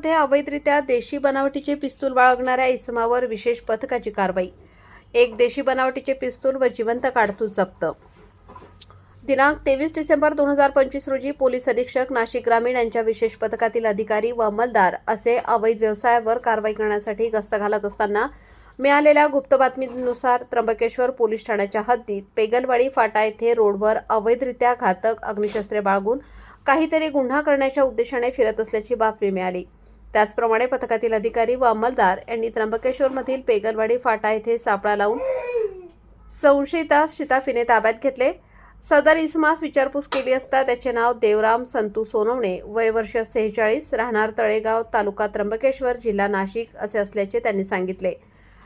मध्ये अवैधरित्या देशी बनावटीचे पिस्तूल बाळगणाऱ्या इसमावर विशेष पथकाची कारवाई। एक देशी बनावटीचे पिस्तूल व जिवंत काडतूस जप्त। दिनांक 23 डिसेंबर 2025 रोजी पोलीस अधीक्षक नाशिक ग्रामीण यांच्या विशेष पथकातील अधिकारी व अंमलदार असे अवैध व्यवसायावर कारवाई करण्यासाठी गस्त घालत असताना मिळालेल्या गुप्त बातमीनुसार त्र्यंबकेश्वर पोलीस ठाण्याच्या हद्दीत पेगलवाडी फाटा येथे रोडवर अवैधरित्या घातक अग्निशस्त्रे बाळगून काहीतरी गुन्हा करण्याच्या उद्देशाने फिरत असल्याची बातमी मिळाली। त्याचप्रमाणे पथकातील अधिकारी व अंमलदार यांनी त्र्यंबकेश्वरमधील पेगलवाडी फाटा येथे सापळा लावून संशयितास शिताफीने ताब्यात घेतले। सदर इसमास विचारपूस केली असता त्याचे नाव देवराम संतू सोनवणे, वय वर्ष 46, राहणार तळेगाव, तालुका त्र्यंबकेश्वर, जिल्हा नाशिक असे असल्याचे त्यांनी सांगितले।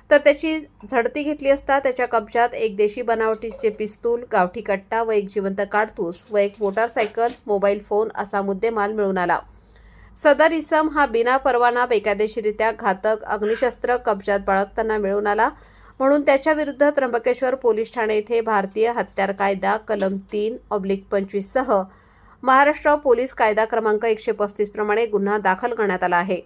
तर त्याची झडती घेतली असता त्याच्या कब्जात एक देशी बनावटीचे पिस्तूल, गावठी कट्टा व एक जिवंत काडतूस व एक मोटारसायकल, मोबाईल फोन असा मुद्देमाल मिळून आला। सदर इसम हा बिना परवाना बेकायदेशीरित्या घातक अग्निशस्त्र कब्जात बाळगताना मिळून आला, म्हणून त्याच्या विरुद्ध त्र्यंबकेश्वर पोलीस ठाणे येथे भारतीय हत्यार कायदा कलम 3/25 सह महाराष्ट्र पोलीस कायदा क्रमांक 135 प्रमाणे गुन्हा दाखल करण्यात आला आहे।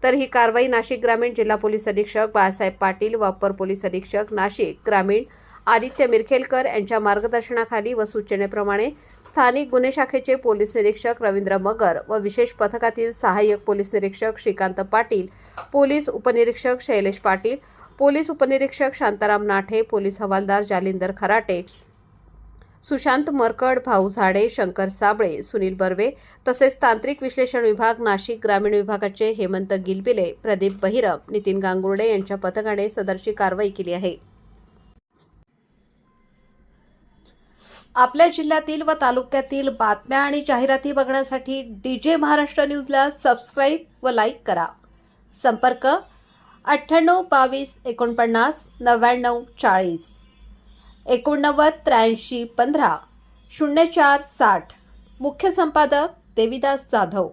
तर ही कारवाई नाशिक ग्रामीण जिल्हा पोलीस अधीक्षक बाळासाहेब पाटील व अप्पर पोलीस अधीक्षक नाशिक ग्रामीण आदित्य मिरखेलकर यांच्या मार्गदर्शनाखाली व सूचनेप्रमाणे स्थानिक गुन्हे शाखेचे पोलीस निरीक्षक रवींद्र मगर व विशेष पथकातील सहाय्यक पोलीस निरीक्षक श्रीकांत पाटील, पोलीस उपनिरीक्षक शैलेश पाटील, पोलीस उपनिरीक्षक शांताराम नाठे, पोलीस हवालदार जालिंदर खराटे, सुशांत मरकड, भाऊ झाडे, शंकर साबळे, सुनील बर्वे तसेच तांत्रिक विश्लेषण विभाग नाशिक ग्रामीण विभागाचे हेमंत गिलबिले, प्रदीप बहिरम, नितीन गांगुर्डे यांच्या पथकाने सदरची कारवाई केली आहे। आपल्या जिल्ह्यातील व तालुक्यातील बातम्या आणि जाहिराती बघण्यासाठी डीजे महाराष्ट्र न्यूजला सबस्क्राईब व लाईक करा। संपर्क 98 22 49 99 40 89 83 15 04 60। मुख्य संपादक देविदास जाधव।